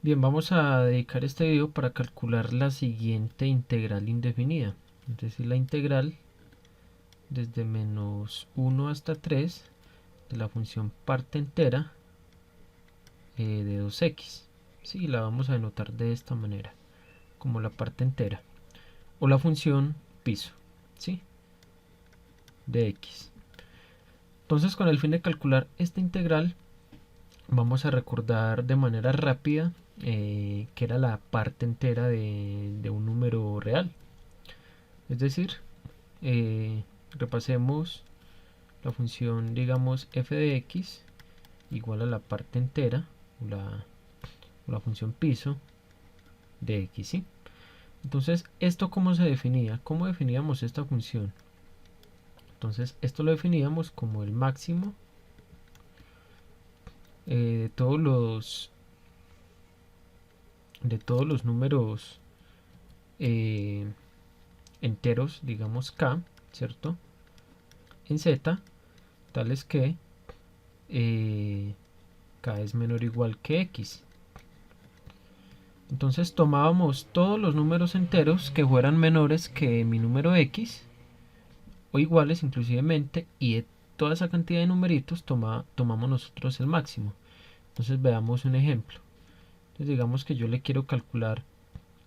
Bien, vamos a dedicar este video para calcular la siguiente integral indefinida. Es decir, la integral desde menos 1 hasta 3 de la función parte entera de 2x. Sí, la vamos a denotar de esta manera, como la parte entera. O la función piso, ¿sí? De x. Entonces, con el fin de calcular esta integral, vamos a recordar de manera rápida que era la parte entera de un número real. Es decir, repasemos la función, digamos, f de x igual a la parte entera, o la función piso de x, ¿sí? Entonces, ¿esto cómo se definía? ¿Cómo definíamos esta función? Entonces, esto lo definíamos como el máximo de todos los números enteros, digamos k, ¿cierto? En z, tales que k es menor o igual que x. Entonces tomábamos todos los números enteros que fueran menores que mi número x, o iguales inclusivemente, y de toda esa cantidad de numeritos tomamos nosotros el máximo. Entonces veamos un ejemplo. Entonces digamos que yo le quiero calcular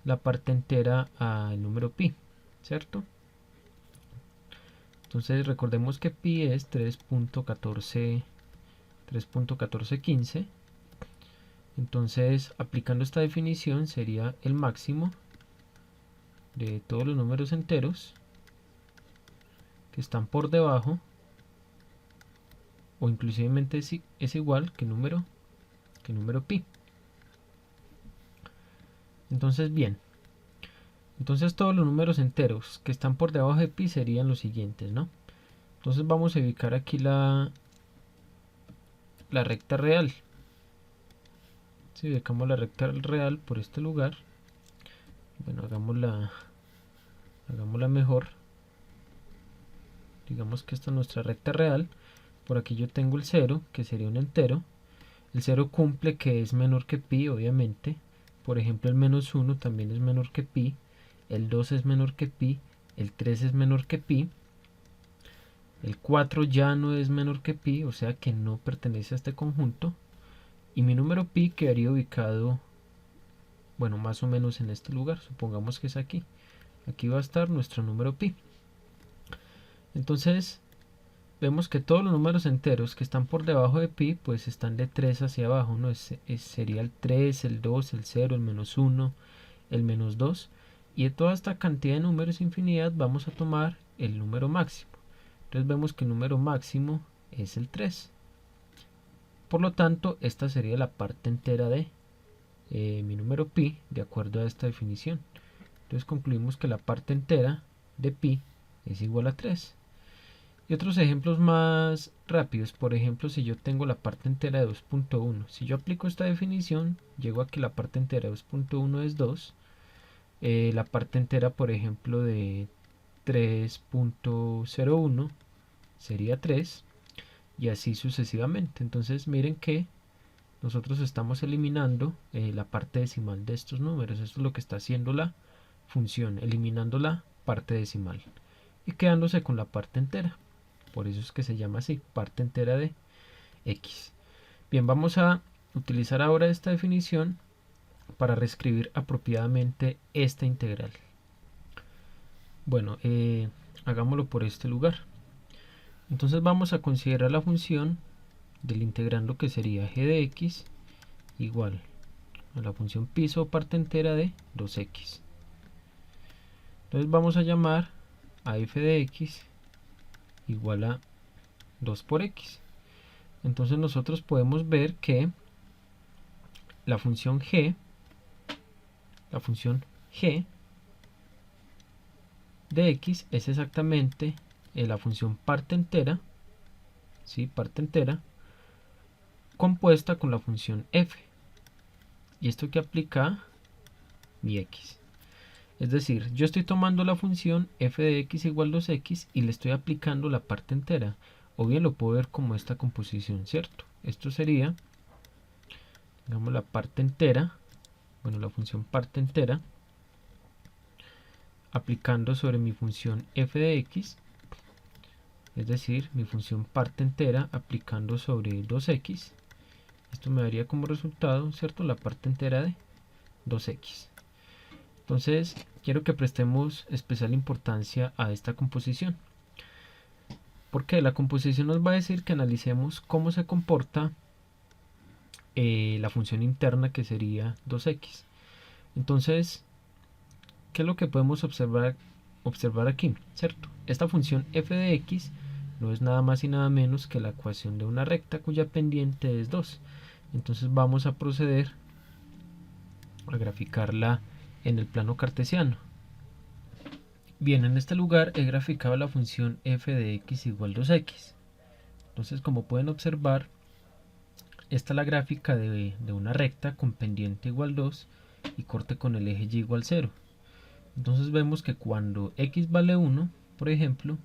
la parte entera al número pi, ¿cierto? Entonces recordemos que pi es 3.1415. Entonces, aplicando esta definición, sería el máximo de todos los números enteros que están por debajo, o inclusivemente es igual que número pi. Entonces, bien, entonces todos los números enteros que están por debajo de pi serían los siguientes, ¿no? Entonces vamos a ubicar aquí la recta real. Si ubicamos la recta real por este lugar, bueno, hagámosla mejor. Digamos que esta es nuestra recta real. Por aquí yo tengo el 0, que sería un entero. El 0 cumple que es menor que pi, obviamente. Por ejemplo, el menos 1 también es menor que pi. El 2 es menor que pi. El 3 es menor que pi. El 4 ya no es menor que pi, o sea que no pertenece a este conjunto. Y mi número pi quedaría ubicado, bueno, más o menos en este lugar. Supongamos que es aquí. Aquí va a estar nuestro número pi. Entonces, vemos que todos los números enteros que están por debajo de pi, pues están de 3 hacia abajo, ¿no? Sería el 3, el 2, el 0, el menos 1, el menos 2. Y de toda esta cantidad de números infinidad vamos a tomar el número máximo. Entonces vemos que el número máximo es el 3. Por lo tanto, esta sería la parte entera de mi número pi, de acuerdo a esta definición. Entonces concluimos que la parte entera de pi es igual a 3. Y otros ejemplos más rápidos, por ejemplo, si yo tengo la parte entera de 2.1, si yo aplico esta definición, llego a que la parte entera de 2.1 es 2, la parte entera, por ejemplo, de 3.01 sería 3, y así sucesivamente. Entonces miren que nosotros estamos eliminando la parte decimal de estos números. Esto es lo que está haciendo la función, eliminando la parte decimal y quedándose con la parte entera. Por eso es que se llama así, parte entera de x. Bien, vamos a utilizar ahora esta definición para reescribir apropiadamente esta integral. Bueno, hagámoslo por este lugar. Entonces vamos a considerar la función del integrando, que sería g de x igual a la función piso o parte entera de 2x. Entonces vamos a llamar a f de x igual a 2 por x. Entonces nosotros podemos ver que la función g de x es exactamente la función parte entera, ¿sí? Parte entera compuesta con la función f, y esto que aplica mi x. Es decir, yo estoy tomando la función f de x igual 2x y le estoy aplicando la parte entera, o bien lo puedo ver como esta composición, ¿cierto? Esto sería, digamos, la parte entera bueno, la función parte entera, aplicando sobre mi función f de x, es decir, mi función parte entera aplicando sobre 2x. Esto me daría como resultado, ¿cierto?, la parte entera de 2x. Entonces, quiero que prestemos especial importancia a esta composición, porque la composición nos va a decir que analicemos cómo se comporta la función interna, que sería 2x. Entonces, ¿qué es lo que podemos observar aquí? ¿Cierto? Esta función f de x no es nada más y nada menos que la ecuación de una recta cuya pendiente es 2. Entonces vamos a proceder a graficarla en el plano cartesiano. Bien, en este lugar he graficado la función f de x igual 2x. Entonces, como pueden observar, esta es la gráfica de una recta con pendiente igual 2 y corte con el eje y igual 0. Entonces vemos que cuando x vale 1, por ejemplo,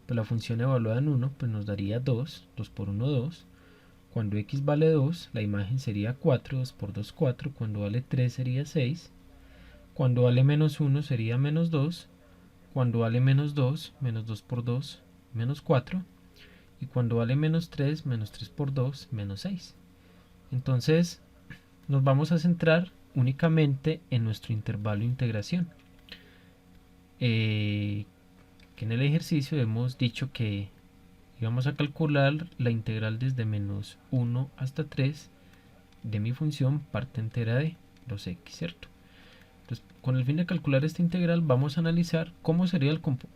pues la función evaluada en 1 pues nos daría 2, 2 por 1, 2. Cuando x vale 2, la imagen sería 4, 2 por 2, 4. Cuando vale 3 sería 6. Cuando vale menos 1 sería menos 2. Cuando vale menos 2, menos 2 por 2, menos 4. Y cuando vale menos 3, menos 3 por 2, menos 6. Entonces nos vamos a centrar únicamente en nuestro intervalo de integración. Que en el ejercicio hemos dicho que íbamos a calcular la integral desde menos 1 hasta 3 de mi función parte entera de 2x, ¿cierto? Entonces, con el fin de calcular esta integral, vamos a analizar cómo sería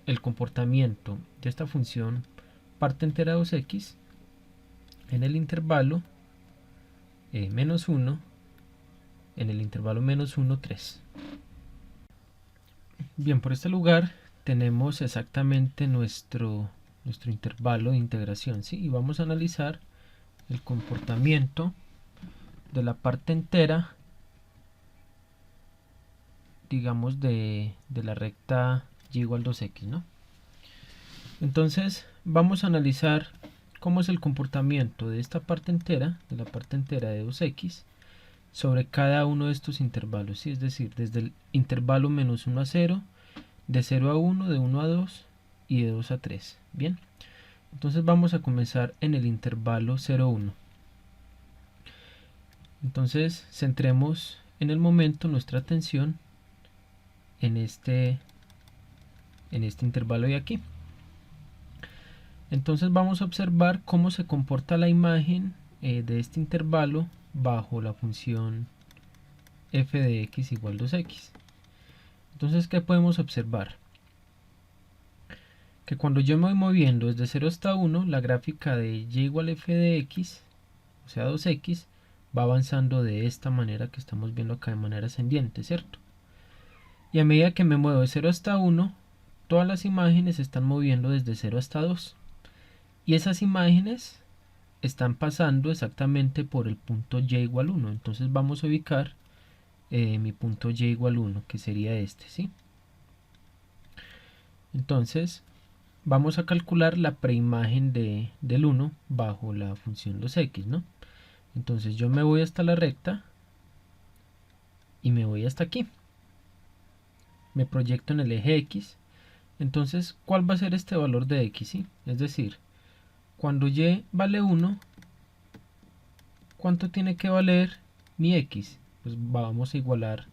el comportamiento de esta función parte entera de 2x en el intervalo menos 1, en el intervalo menos 1, 3. Bien, por este lugar tenemos exactamente nuestro intervalo de integración, ¿sí? Y vamos a analizar el comportamiento de la parte entera, digamos, de la recta y igual 2x, ¿no? Entonces vamos a analizar cómo es el comportamiento de esta parte entera, de la parte entera de 2x, sobre cada uno de estos intervalos, ¿sí? Es decir, desde el intervalo menos 1 a 0, de 0 a 1, de 1 a 2 y de 2 a 3. Bien, entonces vamos a comenzar en el intervalo 0, 1. Entonces centremos en el momento nuestra atención en este intervalo de aquí. Entonces vamos a observar cómo se comporta la imagen de este intervalo bajo la función f de x igual 2x. Entonces, ¿qué podemos observar? Que cuando yo me voy moviendo desde 0 hasta 1, la gráfica de y igual f de x, o sea 2x, va avanzando de esta manera que estamos viendo acá, de manera ascendiente, ¿cierto? Y a medida que me muevo de 0 hasta 1, todas las imágenes se están moviendo desde 0 hasta 2. Y esas imágenes están pasando exactamente por el punto y igual 1. Entonces vamos a ubicar mi punto y igual 1, que sería este, ¿sí? Entonces vamos a calcular la preimagen del 1 bajo la función 2x, ¿no? Entonces yo me voy hasta la recta y me voy hasta aquí. Me proyecto en el eje x. Entonces, ¿cuál va a ser este valor de x? ¿Sí? Es decir, cuando y vale 1, ¿cuánto tiene que valer mi x? Pues vamos a igualar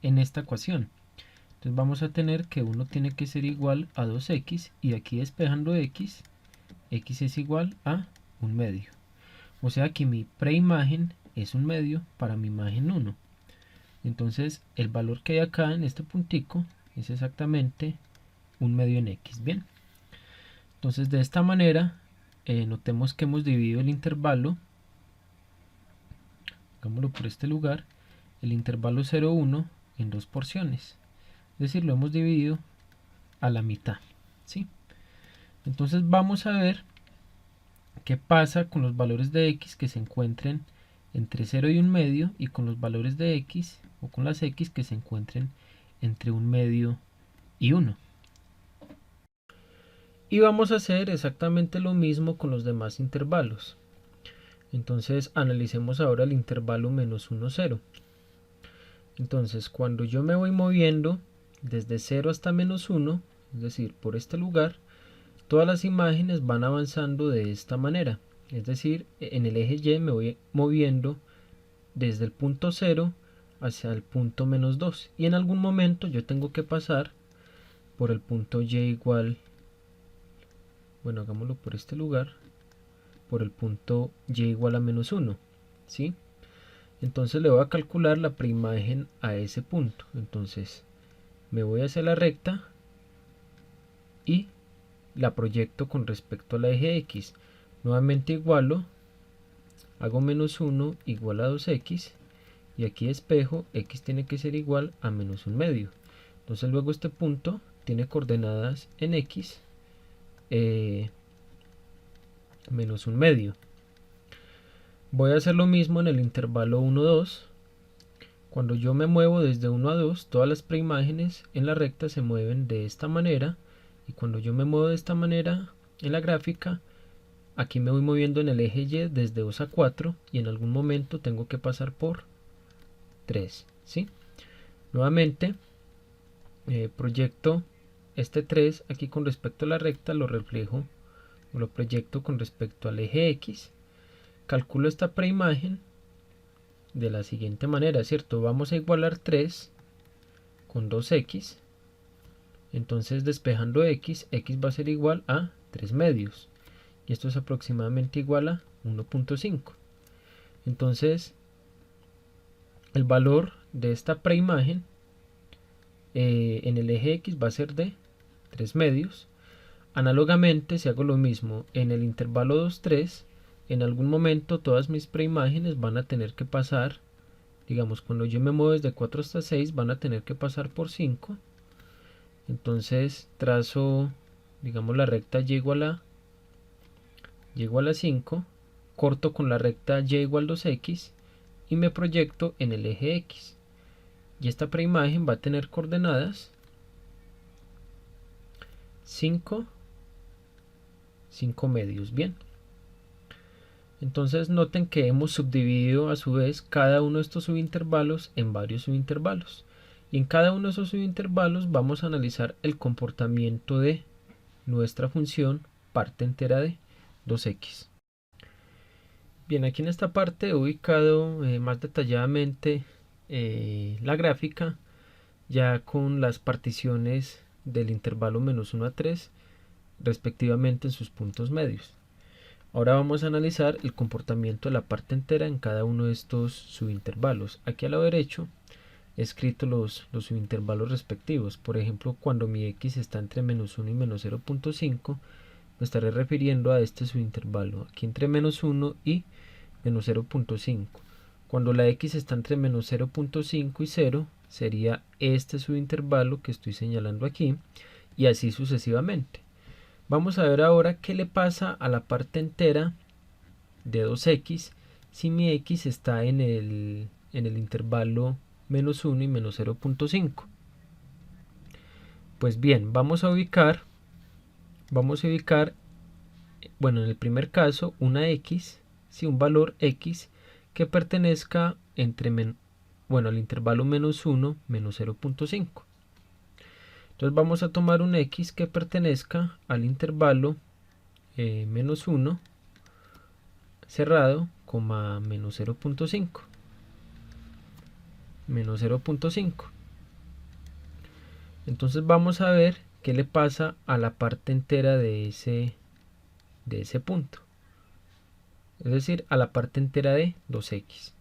en esta ecuación. Entonces vamos a tener que 1 tiene que ser igual a 2x, y aquí despejando x es igual a 1 medio. O sea que mi preimagen es 1 medio para mi imagen 1. Entonces el valor que hay acá en este puntico es exactamente 1 medio en x. Bien, entonces de esta manera notemos que hemos dividido el intervalo, hagámoslo por este lugar, el intervalo 0, 1 en dos porciones. Es decir, lo hemos dividido a la mitad, ¿sí? Entonces vamos a ver qué pasa con los valores de x que se encuentren entre 0 y 1 medio, y con los valores de x o con las x que se encuentren entre 1 medio y 1. Y vamos a hacer exactamente lo mismo con los demás intervalos. Entonces analicemos ahora el intervalo menos 1, 0. Entonces cuando yo me voy moviendo desde 0 hasta -1, es decir, por este lugar, todas las imágenes van avanzando de esta manera. Es decir, en el eje Y me voy moviendo desde el punto 0 hacia el punto -2. Y en algún momento yo tengo que pasar por el punto Y igual, bueno, hagámoslo por este lugar, por el punto Y igual a -1, ¿sí? Entonces le voy a calcular la preimagen a ese punto. Entonces me voy hacia la recta y la proyecto con respecto al eje X. Nuevamente igualo, hago -1 igual a 2x, y aquí despejo, x tiene que ser igual a -1/2. Entonces luego este punto tiene coordenadas en x, -1/2. Voy a hacer lo mismo en el intervalo 1, 2. Cuando yo me muevo desde 1 a 2, todas las preimágenes en la recta se mueven de esta manera, y cuando yo me muevo de esta manera en la gráfica, aquí me voy moviendo en el eje Y desde 2 a 4, y en algún momento tengo que pasar por 3, ¿sí? Nuevamente proyecto este 3 aquí con respecto a la recta, lo reflejo o lo proyecto con respecto al eje X, calculo esta preimagen de la siguiente manera, ¿cierto? Vamos a igualar 3 con 2x, entonces despejando x va a ser igual a 3/2, y esto es aproximadamente igual a 1.5. Entonces el valor de esta preimagen en el eje X va a ser de 3/2. Análogamente, si hago lo mismo en el intervalo 2, 3, en algún momento todas mis preimágenes van a tener que pasar, digamos, cuando yo me muevo desde 4 hasta 6, van a tener que pasar por 5. Entonces trazo, digamos, la recta y igual a 5, corto con la recta y igual 2x y me proyecto en el eje X. Y esta preimagen va a tener coordenadas 5 medios. Bien, entonces noten que hemos subdividido a su vez cada uno de estos subintervalos en varios subintervalos, y en cada uno de esos subintervalos vamos a analizar el comportamiento de nuestra función parte entera de 2x. Bien, aquí en esta parte he ubicado más detalladamente la gráfica, ya con las particiones del intervalo -1 a 3 respectivamente en sus puntos medios. Ahora vamos a analizar el comportamiento de la parte entera en cada uno de estos subintervalos. Aquí al lado derecho he escrito los subintervalos respectivos. Por ejemplo, cuando mi x está entre -1 y -0.5, me estaré refiriendo a este subintervalo, aquí entre -1 y -0.5. Cuando la x está entre -0.5 y 0, sería este subintervalo que estoy señalando aquí, y así sucesivamente. Vamos a ver ahora qué le pasa a la parte entera de 2x si mi x está en el intervalo -1 y -0.5. Pues bien, vamos a ubicar, bueno, en el primer caso, una x, un valor x que pertenezca al intervalo -1 -0.5. Entonces vamos a tomar un x que pertenezca al intervalo -1 cerrado, -0.5. Entonces vamos a ver qué le pasa a la parte entera de ese punto, es decir, a la parte entera de 2x.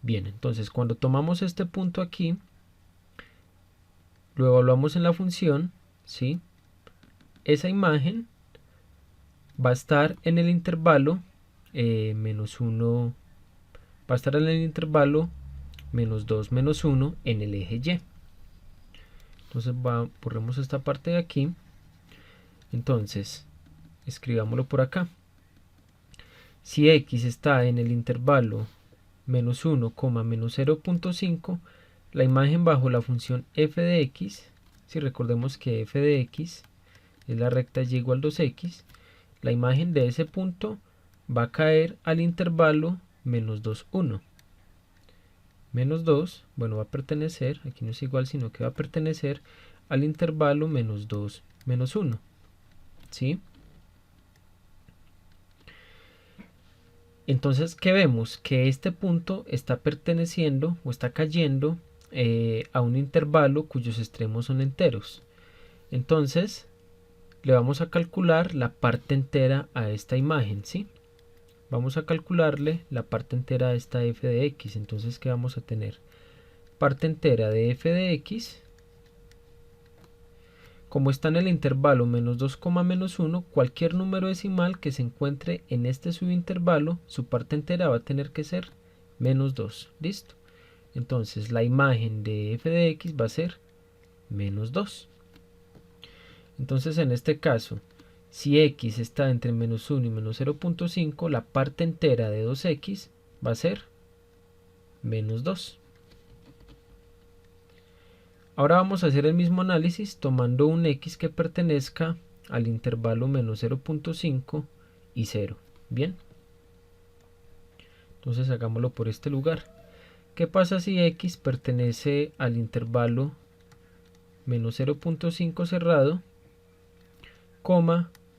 Bien, entonces cuando tomamos este punto aquí, lo evaluamos en la función, ¿sí? Esa imagen va a estar en el intervalo -1, va a estar en el intervalo -2, -1 en el eje Y. Entonces borremos esta parte de aquí. Entonces escribámoslo por acá. Si x está en el intervalo -1, -0.5, la imagen bajo la función f de x, si recordemos que f de x es la recta y igual 2x, la imagen de ese punto va a caer al intervalo -2, 1. menos 2, bueno, va a pertenecer, aquí no es igual, sino que va a pertenecer al intervalo menos 2, menos 1, ¿sí? Entonces, ¿qué vemos? Que este punto está perteneciendo o está cayendo a un intervalo cuyos extremos son enteros. Entonces, le vamos a calcular la parte entera a esta imagen, ¿sí? Vamos a calcularle la parte entera de esta f de x. Entonces, ¿qué vamos a tener? Parte entera de f de x. Como está en el intervalo menos 2, menos 1, cualquier número decimal que se encuentre en este subintervalo, su parte entera va a tener que ser menos 2. ¿Listo? Entonces la imagen de f de x va a ser menos 2. Entonces en este caso, si x está entre menos 1 y menos 0.5, la parte entera de 2x va a ser menos 2. Ahora vamos a hacer el mismo análisis tomando un x que pertenezca al intervalo menos 0.5 y 0. Bien. Entonces hagámoslo por este lugar. ¿Qué pasa si x pertenece al intervalo menos 0.5 cerrado,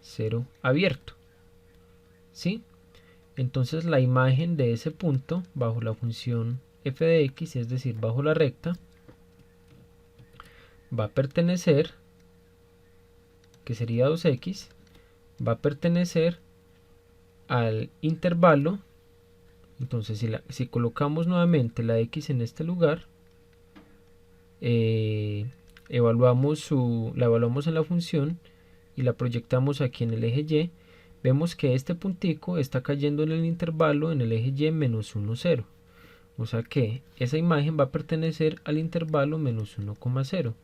0 abierto? ¿Sí? Entonces la imagen de ese punto bajo la función f de x, es decir, bajo la recta, va a pertenecer, que sería 2x, va a pertenecer al intervalo. Entonces si colocamos nuevamente la x en este lugar, la evaluamos en la función y la proyectamos aquí en el eje y, vemos que este puntico está cayendo en el intervalo en el eje y menos 1, 0. O sea que esa imagen va a pertenecer al intervalo menos 1,0.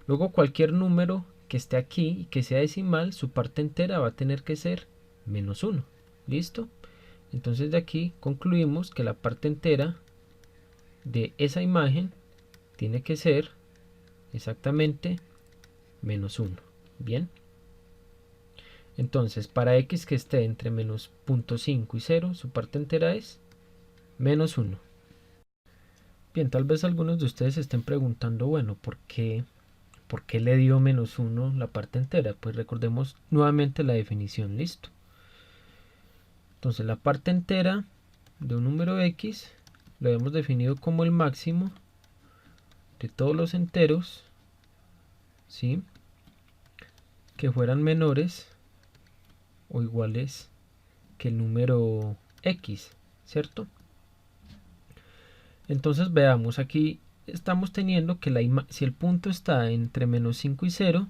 Luego cualquier número que esté aquí y que sea decimal, su parte entera va a tener que ser menos 1. ¿Listo? Entonces de aquí concluimos que la parte entera de esa imagen tiene que ser exactamente menos 1. Bien. Entonces para x que esté entre menos 0.5 y 0, su parte entera es menos 1. Bien, tal vez algunos de ustedes se estén preguntando, bueno, ¿por qué le dio menos 1 la parte entera? Pues recordemos nuevamente la definición, listo. Entonces la parte entera de un número x lo hemos definido como el máximo de todos los enteros, ¿sí?, que fueran menores o iguales que el número x, ¿cierto? Entonces veamos, aquí estamos teniendo que si el punto está entre menos 5 y 0,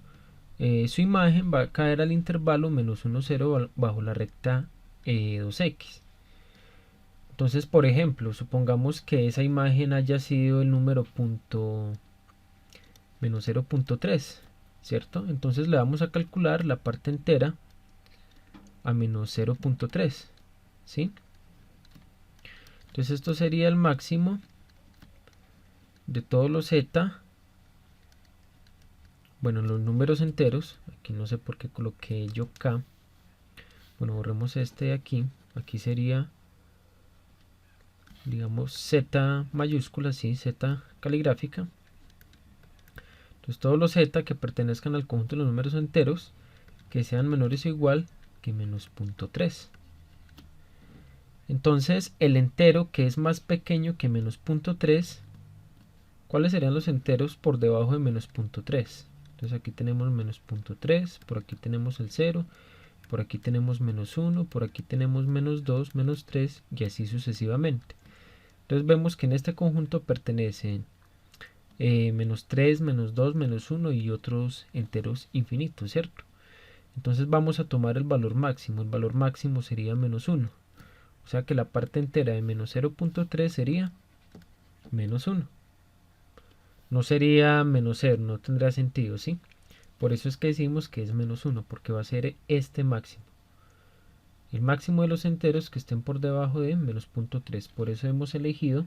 su imagen va a caer al intervalo menos 1, 0 bajo la recta 2x. Entonces, por ejemplo, supongamos que esa imagen haya sido el número menos 0.3, ¿cierto? Entonces le vamos a calcular la parte entera a menos 0.3, ¿sí? Entonces esto sería el máximo de todos los z, bueno, los números enteros. Aquí no sé por qué coloqué yo k. Bueno, borremos este de aquí. Aquí sería, digamos, z mayúscula, sí, z caligráfica. Entonces todos los z que pertenezcan al conjunto de los números enteros que sean menores o igual que menos 0.3. Entonces el entero que es más pequeño que menos 0.3, ¿cuáles serían los enteros por debajo de menos 0.3? Entonces aquí tenemos menos 0.3, por aquí tenemos el 0, por aquí tenemos menos 1, por aquí tenemos menos 2, menos 3 y así sucesivamente. Entonces vemos que en este conjunto pertenecen menos 3, menos 2, menos 1 y otros enteros infinitos, ¿cierto? Entonces vamos a tomar el valor máximo. El valor máximo sería menos 1. O sea que la parte entera de menos 0.3 sería menos 1. No sería menos 0, no tendría sentido, ¿sí? Por eso es que decimos que es menos 1, porque va a ser este máximo. El máximo de los enteros que estén por debajo de menos 0.3. Por eso hemos elegido,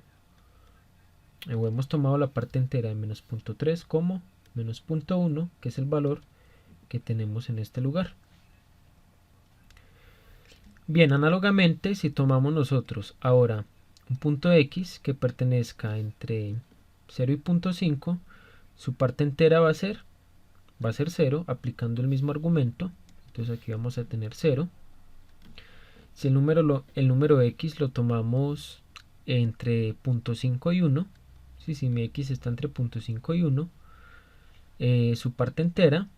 o hemos tomado la parte entera de menos 0.3 como menos 0.1, que es el valor que tenemos en este lugar. Bien, análogamente, si tomamos nosotros ahora un punto X que pertenezca entre 0 y punto 5, su parte entera va a ser 0, aplicando el mismo argumento. Entonces aquí vamos a tener 0. Si el número X lo tomamos entre punto 5 y 1, si mi X está entre punto 5 y 1, su parte entera,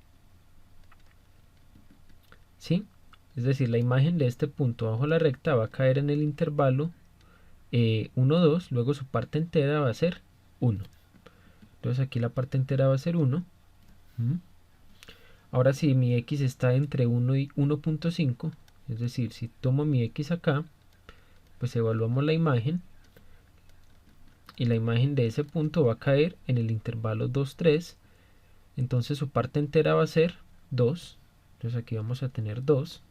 ¿sí? Es decir, la imagen de este punto bajo la recta va a caer en el intervalo 1, 2, luego su parte entera va a ser 1. Entonces aquí la parte entera va a ser 1. Ahora si mi X está entre 1 y 1.5, es decir, si tomo mi X acá, pues evaluamos la imagen, y la imagen de ese punto va a caer en el intervalo 2, 3, entonces su parte entera va a ser 2, entonces aquí vamos a tener 2.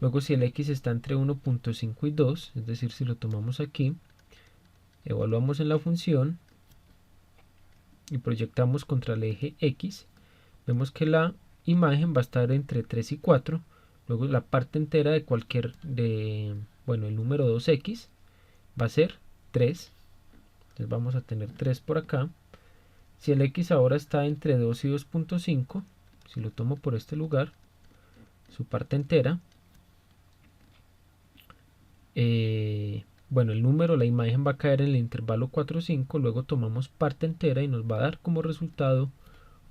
Luego si el X está entre 1.5 y 2, es decir, si lo tomamos aquí, evaluamos en la función y proyectamos contra el eje X, vemos que la imagen va a estar entre 3 y 4, luego la parte entera de el número 2x va a ser 3, entonces vamos a tener 3 por acá. Si el X ahora está entre 2 y 2.5, si lo tomo por este lugar, su parte entera, el número, la imagen va a caer en el intervalo 4, 5, luego tomamos parte entera y nos va a dar como resultado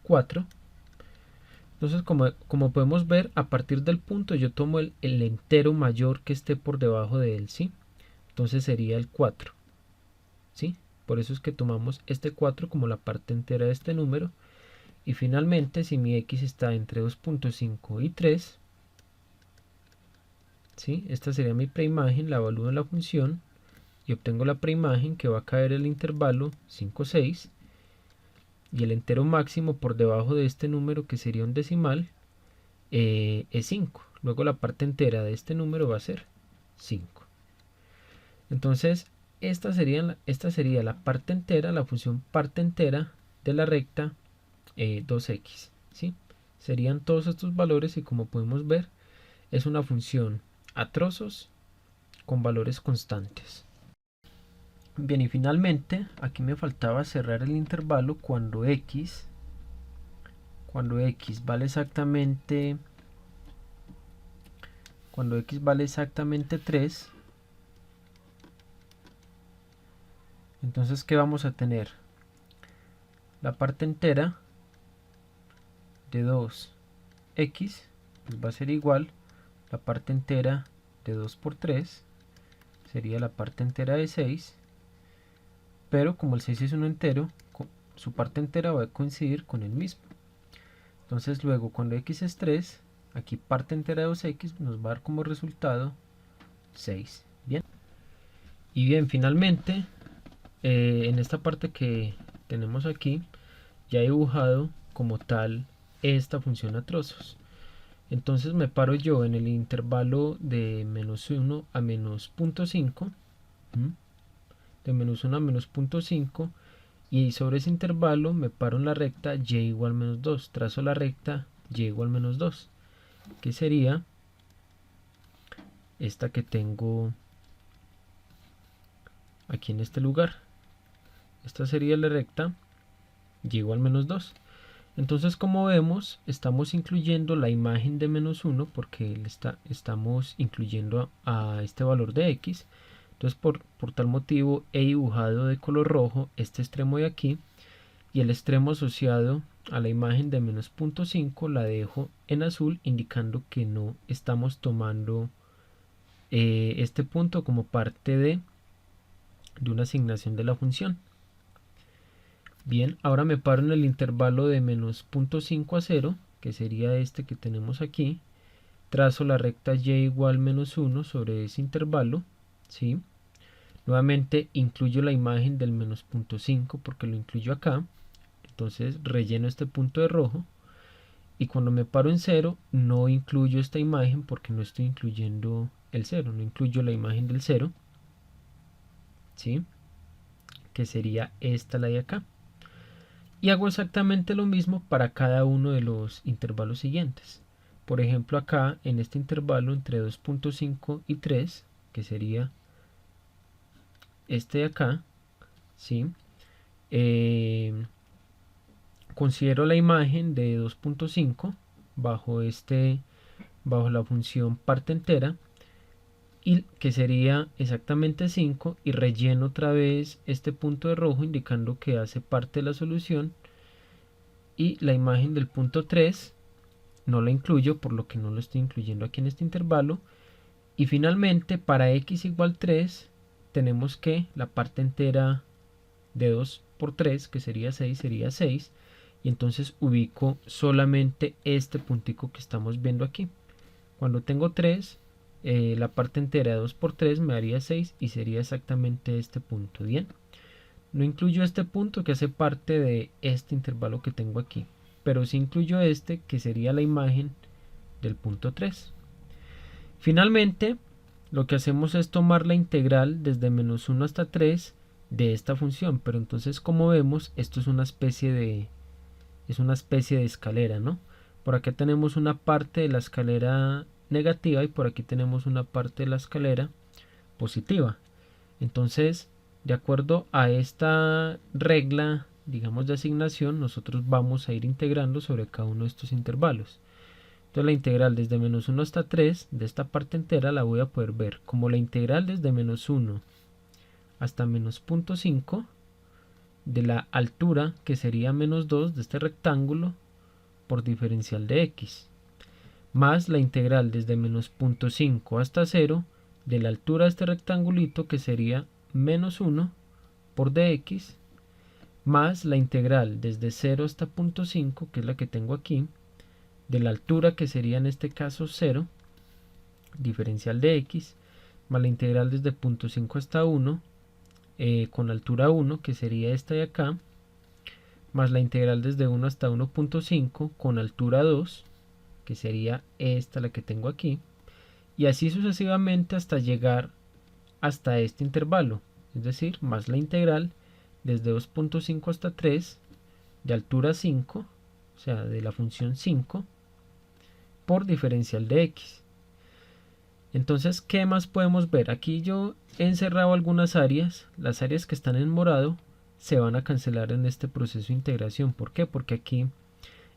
4. Entonces, como podemos ver, a partir del punto yo tomo el entero mayor que esté por debajo de él, ¿sí? Entonces sería el 4, ¿sí? Por eso es que tomamos este 4 como la parte entera de este número. Y finalmente, si mi X está entre 2.5 y 3, ¿sí? Esta sería mi preimagen, la evalúo en la función y obtengo la preimagen que va a caer en el intervalo 5, 6. Y el entero máximo por debajo de este número, que sería un decimal, es 5. Luego la parte entera de este número va a ser 5. Entonces, esta sería la parte entera, la función parte entera de la recta 2x, ¿sí? Serían todos estos valores y como podemos ver, es una función a trozos con valores constantes. Bien, y finalmente, aquí me faltaba cerrar el intervalo cuando x vale exactamente 3. Entonces, ¿qué vamos a tener? La parte entera de 2x pues va a ser igual la parte entera de 2 por 3, sería la parte entera de 6, pero como el 6 es un entero, su parte entera va a coincidir con el mismo. Entonces luego cuando x es 3, aquí parte entera de 2x nos va a dar como resultado 6. Bien. Y bien, finalmente, en esta parte que tenemos aquí, ya he dibujado como tal esta función a trozos. Entonces me paro yo en el intervalo de menos 1 a menos 0.5, de menos 1 a menos 0.5, y sobre ese intervalo me paro en la recta y igual menos 2, trazo la recta y igual menos 2, que sería esta que tengo aquí en este lugar. Esta sería la recta y igual menos 2. Entonces, como vemos, estamos incluyendo la imagen de menos 1 porque estamos incluyendo a este valor de x. Entonces, por tal motivo, he dibujado de color rojo este extremo de aquí, y el extremo asociado a la imagen de menos 0.5 la dejo en azul, indicando que no estamos tomando este punto como parte de una asignación de la función. Bien, ahora me paro en el intervalo de menos 0.5 a 0, que sería este que tenemos aquí. Trazo la recta y igual menos 1 sobre ese intervalo, ¿sí? Nuevamente incluyo la imagen del menos 0.5 porque lo incluyo acá. Entonces relleno este punto de rojo. Y cuando me paro en 0, no incluyo esta imagen porque no estoy incluyendo el 0, no incluyo la imagen del 0, ¿sí? Que sería esta, la de acá. Y hago exactamente lo mismo para cada uno de los intervalos siguientes. Por ejemplo, acá en este intervalo entre 2.5 y 3, que sería este de acá, ¿sí? Considero la imagen de 2.5 bajo bajo la función parte entera, y que sería exactamente 5, y relleno otra vez este punto de rojo indicando que hace parte de la solución, y la imagen del punto 3 no la incluyo por lo que no lo estoy incluyendo aquí en este intervalo. Y finalmente para x igual 3 tenemos que la parte entera de 2 por 3, que sería 6, y entonces ubico solamente este puntico que estamos viendo aquí. Cuando tengo 3, la parte entera de 2 por 3 me daría 6 y sería exactamente este punto. Bien, no incluyo este punto que hace parte de este intervalo que tengo aquí, pero sí incluyo este que sería la imagen del punto 3. Finalmente, lo que hacemos es tomar la integral desde menos 1 hasta 3 de esta función, pero entonces, como vemos, esto es una especie de escalera, ¿no? Por acá tenemos una parte de la escalera negativa y por aquí tenemos una parte de la escalera positiva. Entonces, de acuerdo a esta regla, digamos, de asignación, nosotros vamos a ir integrando sobre cada uno de estos intervalos. Entonces la integral desde menos 1 hasta 3 de esta parte entera la voy a poder ver como la integral desde menos 1 hasta menos 0.5 de la altura, que sería menos 2 de este rectángulo, por diferencial de x, más la integral desde menos 0.5 hasta 0 de la altura de este rectangulito, que sería menos 1 por dx, más la integral desde 0 hasta 0.5, que es la que tengo aquí, de la altura, que sería en este caso 0, diferencial de x, más la integral desde 0.5 hasta 1, con altura 1, que sería esta de acá, más la integral desde 1 hasta 1.5 con altura 2, que sería esta la que tengo aquí, y así sucesivamente hasta llegar hasta este intervalo, es decir, más la integral desde 2.5 hasta 3 de altura 5, o sea, de la función 5, por diferencial de x. Entonces, ¿qué más podemos ver? Aquí yo he encerrado algunas áreas. Las áreas que están en morado se van a cancelar en este proceso de integración. ¿Por qué? Porque aquí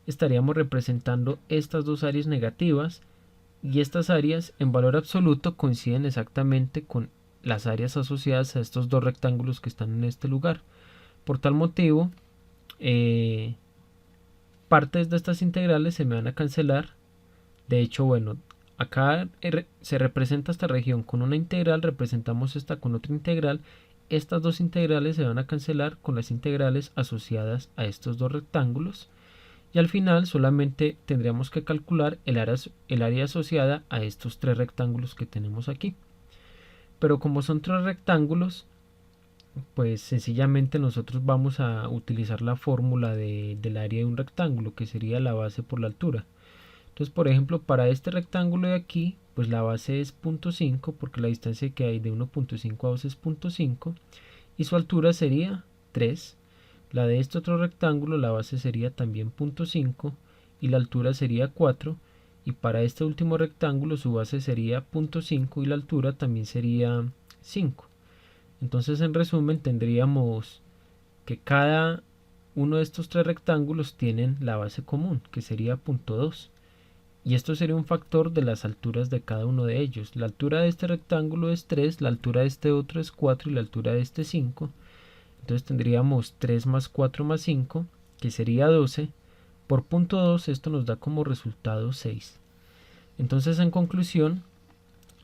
estaríamos representando estas dos áreas negativas, y estas áreas en valor absoluto coinciden exactamente con las áreas asociadas a estos dos rectángulos que están en este lugar. Por tal motivo, partes de estas integrales se me van a cancelar. De hecho, bueno, acá se representa esta región con una integral, representamos esta con otra integral. Estas dos integrales se van a cancelar con las integrales asociadas a estos dos rectángulos, y al final solamente tendríamos que calcular el área asociada a estos tres rectángulos que tenemos aquí. Pero como son tres rectángulos, pues sencillamente nosotros vamos a utilizar la fórmula del área de un rectángulo, que sería la base por la altura. Entonces, por ejemplo, para este rectángulo de aquí, pues la base es 0.5, porque la distancia que hay de 1.5 a 2 es 0.5, y su altura sería 3. La de este otro rectángulo, la base sería también 0.5 y la altura sería 4. Y para este último rectángulo su base sería 0.5 y la altura también sería 5. Entonces, en resumen, tendríamos que cada uno de estos tres rectángulos tienen la base común, que sería 0.2. Y esto sería un factor de las alturas de cada uno de ellos. La altura de este rectángulo es 3, la altura de este otro es 4 y la altura de este 5. Entonces tendríamos 3 más 4 más 5, que sería 12. Por 0.2 esto nos da como resultado 6. Entonces, en conclusión,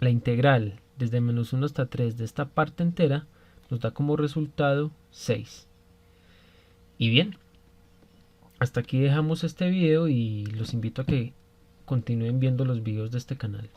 la integral desde menos 1 hasta 3 de esta parte entera nos da como resultado 6. Y bien, hasta aquí dejamos este video y los invito a que continúen viendo los videos de este canal.